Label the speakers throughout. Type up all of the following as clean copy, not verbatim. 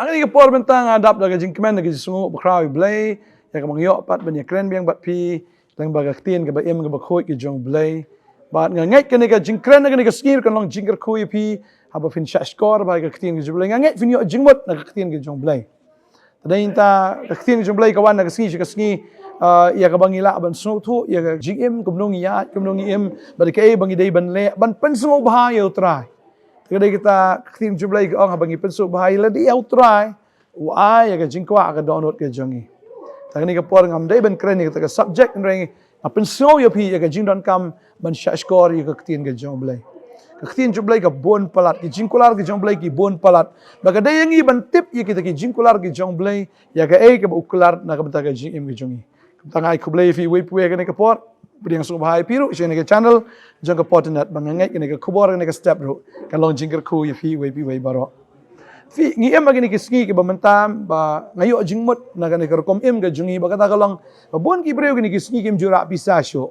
Speaker 1: Ang ini kapor bentang adap daga jingkemen daga sungu bakrawi blay ya kamang yo pat ban ya kren biang bat pi lang baga tien ka ba em ka ba khoi ki jong blay bat ngai ka ni ka jingkren daga ni ka skir kan long jingker khoi pi haba fin sha skor ba ka tien ki blay ngai fin yo jingmot na ka tien ki jong blay tadai ta ka tien ki jong blay ka wan na ka ski ya ka bangila ban sungu thu ya ka jingem kumnong ya kumnong em ba ka e bangi dei ban le ban pen sungu ba yo try kadai kita tim jublai ke orang abangi pensu bahai la dia utrai uai ya jingkwa ka download ke jongi tangni ka por ngam dai ben kren ni ka subject ngi pensu ya pi ya jingdon kam ban sha score ya ka tin ke jomblai ka tin jublai ka bon palat ki jingkular ke jomblai ki bon palat ba ka dai ngi ban tip ya kita ki jingkular ke jomblai ya ka e ka ukular na ka benta ka jing ke jongi tangai khublai fi we pu ka por Beriang sung bahai piru sini ke channel jangka Potternet bangangai kini ke khubor kini ke step ru kan long jingker khu ya fi we baro fi ngi em agini ke ski ke bamantam ba ngayo jingmut na kan ke kom em ke jungi ba kata kalong bon ki breu kini ke ski ke jura pisa sho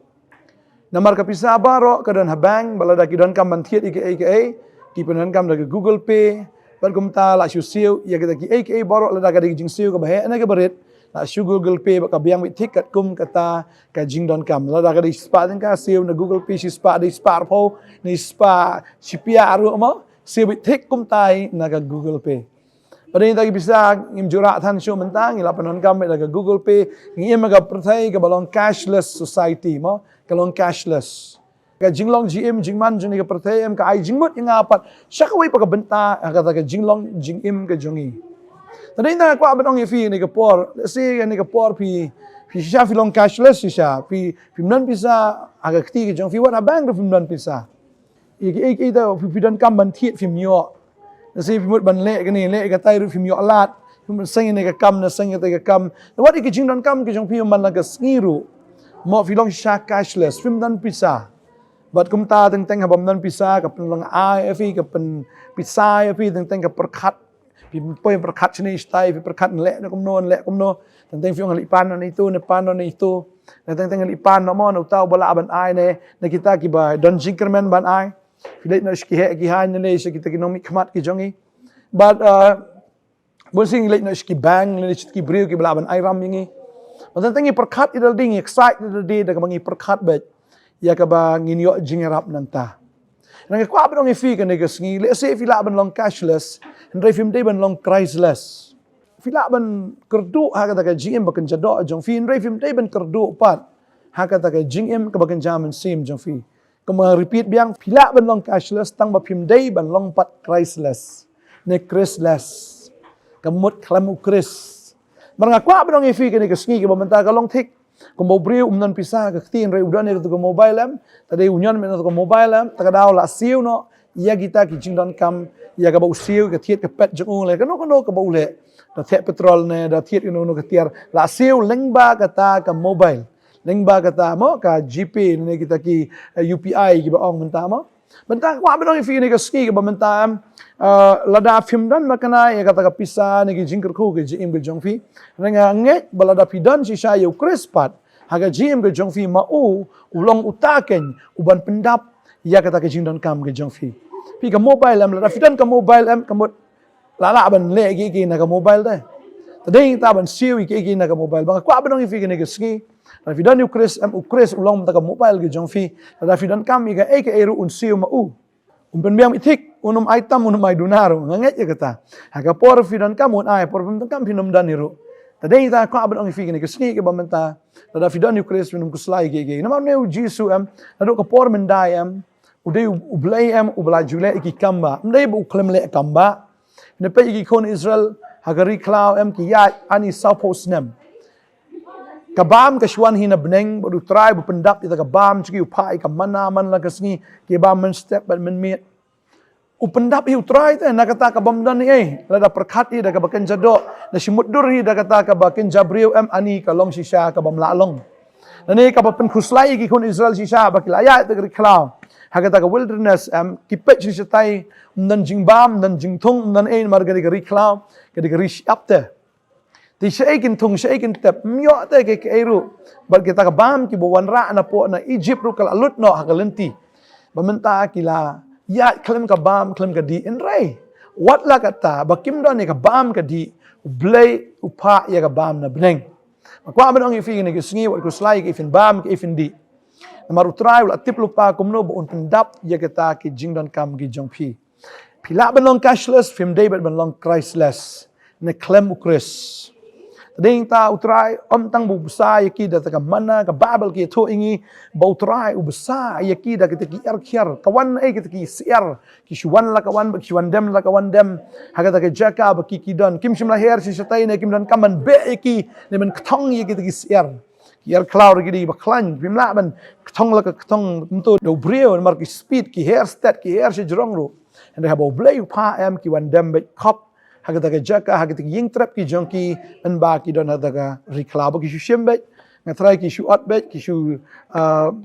Speaker 1: namar ka pisa baro kadan habang balada ki don kam manthiet aka ki penan kam daga Google Pay ban kumta la shu siu ya kita ki aka baro lada ka jing siu ka bahe na ke baret na shu Google Pay ka biang mit tik kat kum kata ka jingdon kam la da ka di spa den ka siu na Google Pay si spa di spa po ni spa sipia aru mo siu mit tik kum tai na ka Google Pay padai ta bisa ngim jura than shu mentang ila panon kam la ka Google Pay ngim ka perthai ka balong cashless society mo ka long cashless ka jinglong gm jingman juni ka perthai em ka ai jingmut yang apat syakawai pa ka benta ka jinglong jingim ka jongi tadi na ko abang fi ni kapor si ni kapor pi sha fi long cashless sha pi nan pisa aga kti ke jong fi wat abang ro fi nan pisa ik ta fi dan kam ban thiet fi myo si fi mut ban le ke ni le ka tai ro fi myo lat fi sang ni ka kam na sang ta ka kam wat ik jing dan kam ke jong fi man la ka skiru mo fi long sha cashless fi nan pisa bat kum ta teng habam nan pisa ka pen long ai fi ka pen pisa fi teng ka perkhat pi poi perkat sini stai pi perkat lek no tentang fiong lipan no itu ne pan no itu tentang lipan no mo no tau bala ban ai ne kita ki ba don jinkerman ban ai filai no ski he ki han ne se kita ki no mi khmat ki jongi but bosing lek no ski bang ne ki briu ki bala ban ai ram ngi tentang perkat idal ding excite idal di da bangi perkat bet ya ka ba ngin yo jingerap nanta nang ko abang fi ka ne ka sngi le se fi la ban long cashless ndai film day ban long priceless fila ban kerdu ha kata ka gm bakan jado jong fi ndai film day ban kerdu pat ha kata ka gm ka bakan jaman sim jong fi kama repeat biang fila ban long cashless tang ba film day ban long pat priceless ne chrisless kamut klamu chris maranga kwa ban fi ka ne ka sngi ka bamanta ka long tik Kumbaw brio umnan pisa ka tin re udan ne to mobile am tadi union men to mobile am takadaw la siu no iya kita ki jingdon kam iya ka ba siu ka thiet ka pet jong le ka no ka ba le da the petrol ne da thiet no ka tiar la siu lengba kata ka mobile lengba kata mo ka gp ne kita ki upi ki ba ong menta mo bentang wa ba fi ne ka ski ka ba menta am lada film dan makana ya kata ka pisa ne ki jingker khu ke jim ke jong fi renga nge balada pidan si sha yu crispat haga jim ke jong fi ma ulong utaken uban pendap ya kata ke jingdon kam ke jong fi pi ka mobile am lada pidan ka mobile am kamut lala ban le ki na ka mobile da tadai ta ban siu ki na ka mobile ba kwa ba fi ne ke ski lada pidan yu cris ulong ta ka mobile ke jong fi lada pidan kam ka eru un siu ma umpen biang itik unum item unum ai dunaro nganget ya kata haga por fidan kamun ai por pem kam pinum dan niru tadai ta ko abang fi ne kesni ke bamenta tada fidan yu kres minum Khuslai ge nama ne jisu am ado ko por mendai am udai ublai am ubla jule iki kamba ndai bu klem le kamba ne pe iki kon Israel hagari klau am ki ya ani south post nem kabam kashwan hina bneng bodu try bu pendak ita kabam chiki upai ka mana man la kasni ke bam man step ban men met upendap hiu try ta na kata ka bam dan ni la da perkhat i da ka baken jado na simudur hi da kata ka baken jabriu am ani ka long shisha ka bam la long ni ka pen Khuslai ki kon Israel shisha ba kila ya ta gri klau ha kata ka wilderness am kipet shisha tai nan jingbam nan jingthung nan ein mar gari gari klau gari gari apte ti shaikin thung shaikin tep myo te ke eru bar kita ka bam ki bo wanra na po na Egypt ru kala lut no hakalenti bamenta kila ya klem ka bam klem ka di enrai Wat la kata bakim don ni ka bam ka di blay upa ya ka bam na beneng. Makwa man ang ifi ni kisngi wat Khuslai ki ifin bam ki ifin di. Namar utrai ula tip lupa kumno bo un pendap ya kata ki jingdon kam ki jongpi. Pila ban long cashless film David ban long Christless. Ne klem ukris. Tading ta utrai tang bu besar yaki da ka mana ka babel ki to ingi ba utrai u besar yaki da kita ki kiar kawan kita ki siar ki shuwan la kawan ba shuwan dem la kawan dem haga ka jaka ba ki don kim shim la her si satai ne kim don kaman be yaki ne men ktong yaki ki siar ki cloud ki di ba klan bim la ban ktong la ka ktong mto do brio mar ki speed ki hair stat ki hair si jrong ro and they have a blay pa am ki wan dem be kop haga jaka haga ying trap ki jonki en ba ki don haga riklabo ki shimbe ngatrai ki shu otbet ki shu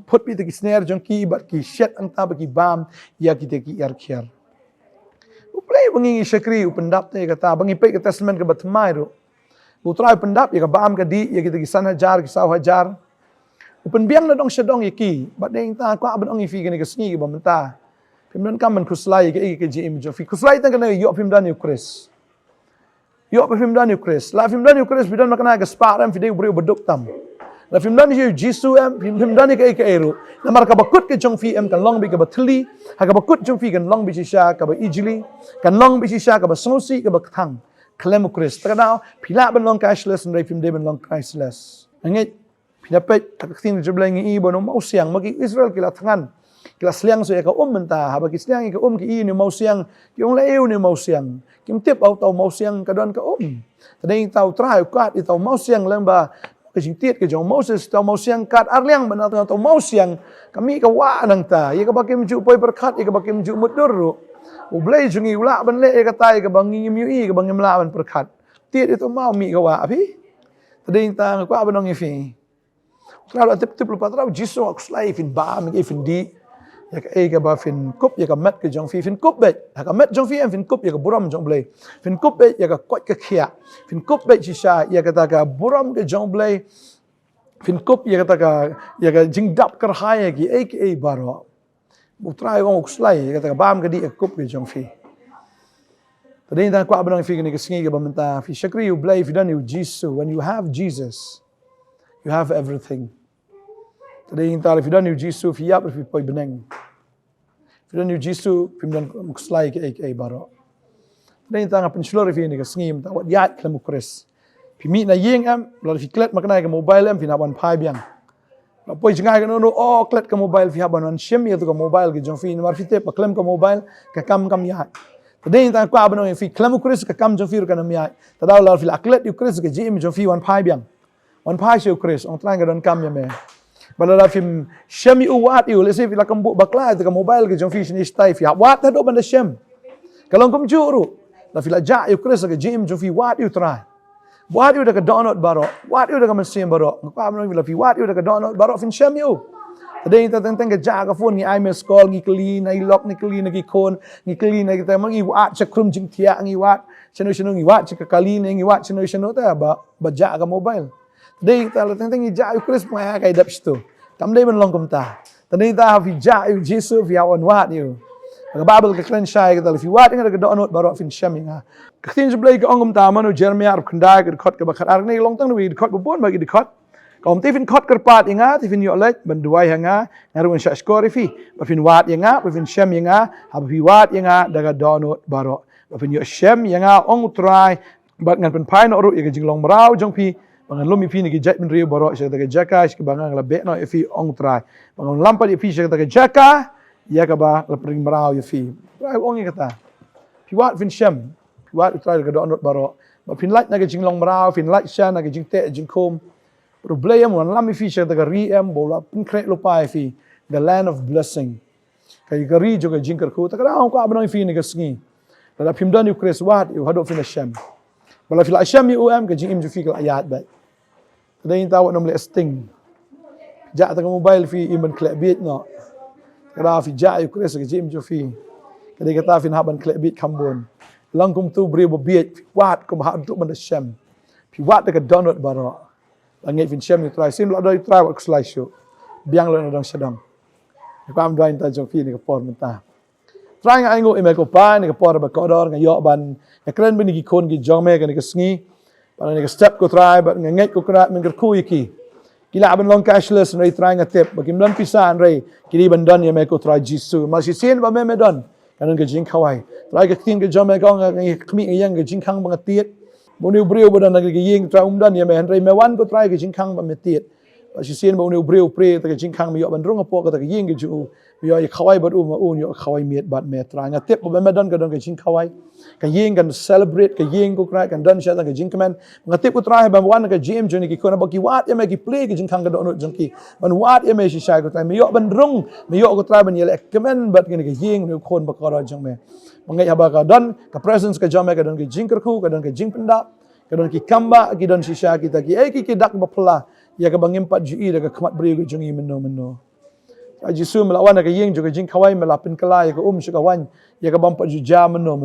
Speaker 1: put pi ki snare jonki but ki shet anta ba ki bam ya ki te ki kiar uplay bangi shakri upendap te kata bangi pe ka testament ka batmai ro utrai pendap ya ka bam ka di ya ki te ki san hajar ki saw hajar upen biang na dong shadong yaki but ding ta kwa ban ong ifi ni ka sngi ki bamta pimdan kam man Khuslai ke jim jo fi Khuslai tan kana yo pimdan ukris yo pa film dan ukris la film dan ukris bidan makna ga sparam fi de brio beduk tam la film dan ju jisu am film dan ke ero na mar ka bakut ke jong fi am kan long bi ka batli ha ka bakut jong fi kan long bi sha ka ba ijli kan long bi sha ka ba sosi ka ba thang klem ukris ta na phila ban long cashless and film de ban long Christless anget phila pe ta tin jeblang i bono mau siang magi Israel kila thangan kila sliang so ya ka menta ha ba ki sliang ka ki i ni mau siang ki ong leu ni mau siang kim tip au tau mau siang ka don ka tading tau trai kat i tau mau siang lang ba ka jing tiet ka jong Moses tau mau siang kat arliang ban tau mau siang kami ka wa nang ta ye ka bakim ju poi berkat ye ka bakim ju mudur ro u blai jungi ula ban le ka tai ka bangi mi i ka bangim la ban berkat tiet itu mau mi ka wa api tading ta ka ban ong ifi trau tip lupa trau jisu Khuslai fin ba mi fin di ya ka ba fin kup ya ka mat ke jong fi fin kup bet ha ka mat jong fi fin kup ya ka buram jong blai fin kup bet ya ka kot ka khia fin kup bet shisha ya ka ta ka buram ke jong blai fin kup ya ka ta ka ya ka jing dap kar hai ki ke baro utrai ong Khuslai ya ka ta ka bam ka di kup ke jong fi tadin ta kwa abang fi ni ka singi ka bamenta fi shakri you blai fi dan you jisu when you have Jesus you have everything. Tading ta fi dan you jisu fi yap fi poi beneng fi dan you jisu fi dan Khuslai ke baro tading ta ngapen shlor fi ni ka sngim ta wat yat klem ukris fi mi na yeng am la fi klet maknai ka mobile am fi na wan pai biang la poi jingai ka no klet ka mobile fi haban wan shem ya to ka mobile ki jong fi mar fi te pa klem ka mobile ka kam yat tading ta kwa abano fi klem ukris ka kam jong fi ka nam yat tadaw la fi la klet ukris ka jim jong fi wan pai biang wan pai shi ukris ong trang ka don kam ya me balala film shemi uwat you let's say la kambu bakla ka mobile ke jong fi ni stai fi wat ta do ban shem kalong kum juru la fi la ja you kres ka jim jong fi wat you try wat you da ka download baro wat you da ka masim baro pa am la fi wat you da ka download baro fin shem you tadeng ta teng ka ja ka phone ni I miss call ngi clean ai lock ni clean ngi kon ngi clean ngi ta mangi wat cha krum jing thia ngi wat cheno ngi wat cha ka kali ngi wat cheno ta ba ja ka mobile dei ta la teng ngi ja ukris mo ya kai dap sto tam dei ban long kum ta tadei ta fi ja u jisu fi awan wat you ka babel ka klen shai ka fi wat ngi ka donot baro fin shaminga ka tin blai ka ongum ta manu Jeremiah ar khanda ka khot ka bakhat ar ngi long tang wi khot bon ba gi khot kom ti fin khot karpat inga ti fin yo let ban duai hanga ngarun sha skori fi ba fin wat inga ba fin shaminga ha fi wat inga daga donot baro ba fin yo shem inga ong try bat ngan pen pai no ru ya jing long brau jong fi bangan lumi fi ni ki jat min rio baro sha daga jaka ki bangang la be no fi ong try bangan lampa fi sha daga jaka ya ka ba la pring brau ya fi brau ong kata fi wat fin shem fi wat try daga donot baro ba fin lat na ki jing long brau fin lat sha na ki jing te jing kom problem wan lam fi sha daga ri em bola pin kre lo pai fi the land of blessing kai ka ri jo ka jing kar ko ta ka ko abang fi ni ka sngi la phim dan you kres wat you hado fin shem bala fi la shem you am ka jing im ju fi ka ayat ba tadai ta wat nom le sting ja ta mobile fi iman klep bit no kada fi ja you kres ka jing im ju fi kada ka ta fin haban klep bit kambon lang kum tu bri bo bit wat kum ha tu man shem fi wat ka donut baro langit fin shem ni try sim la doi try wat Khuslai show biang lo na dong sedang ko am doin ta jong fi ni ka por menta try nga ingo ime ko pa ni ka por ba kodor nga yo ban ya kren bin ki kon ki jong me ka ni ka sngi pa ni ka step ko try ba nga ngai ko kra min ka ku ki kila ban long cashless ray try nga tip ba kim don pisan ray kili ban don ya me ko try jisu ma si sin ba me don kanon ka jing kawai try ka tin ka jong me ko nga khmi yang ka jing khang ba nga tiet mo ni brio ba don nga ying try don ya me ray me wan ko try ka jing khang ba me tiet ba si sin ba ni brio pre ta ka jing khang me yo ban rong po ka ta ka ying ka ju yo i khawai bat ma un yo khawai miet bat me tra nga tip ba me don ka jing khawai ka ying kan celebrate ka ying ko kra kan don sha ka jing kamen nga tip ko tra ba wan ka gym joni ki kona ba ki wat ya me ki play ki jing khang ka don jong ki ban wat ya me shi shai ko tra me yo ban rung me yo ko tra ban yele kamen bat ki ka ying no kon ba ka ro jong me mangai haba ka don ka presence ka jome ka don ki jing ku ka don ka jing penda ka don ki kamba ki don shi sha ki ta ki ki dak ba pla ya ka bangim pat ji da ka khamat bri ko jong i meno Jisu melawan ka ying juga jing kawai melapin kala ya ka suka wan ya ka bampa ju jam meno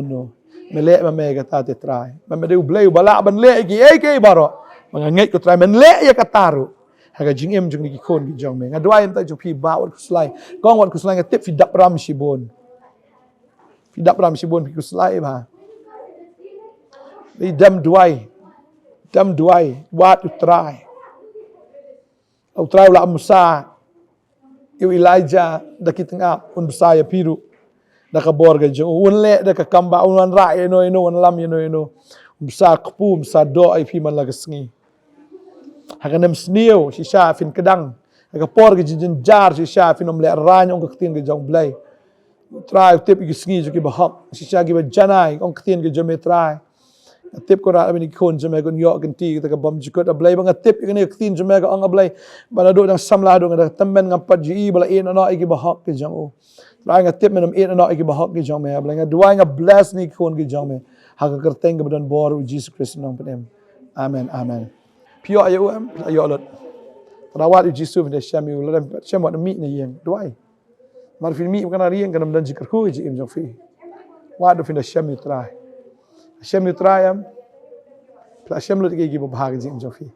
Speaker 1: mele ma me ka ta te try ma me deu bleu bala ban le ki baro mga ngai ko try men le ya ka taru ha ka jing em jung ni ki kon ki jong me nga dwai ta ju pi ba wat Khuslai kong wat Khuslai nga tip fi dap ram shibon fi Khuslai ba di dam duai wat to try au try la musa eu Elijah da kitanga un besaya piru da ka borga jo un le da ka kamba un ra eno un lam eno besa kpu besa do ai pi man la sngi haganem snio si sha fin kedang ka porga jin jar si sha fin om le ran ong ka tin ge jong blai try tip gi sngi jo ki ba hak si sha gi ba janai ong ka tin ge jo me try tip ko ra ni kon jeme kon yo kan ti ta ka bam jikot ablai bang tip ni tin jeme ka ang ablai bala do nang samla do nga tamben ngam pat ji bala en ana igi bahak ki jang o ra nga tip menam en ana igi bahak ki jang me ablai nga duai nga bless ni kon ki jang me ha ka kerteng ga badan bor Jesus Christ nang penem amen pio ayo ayo lot rawat Jesus de shami ulam sham wat mi ni yeng duai mar fi mi kana rieng kana dan jikar ko ji im jang fi wa do fi de shami try Hashem yutrayam, Hashem lut gi bahag jing jofi.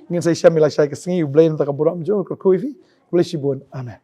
Speaker 1: Ngin say Hashem ila shay ka singi blay ta ka buram jo ko kuifi, blay shibon. Amen.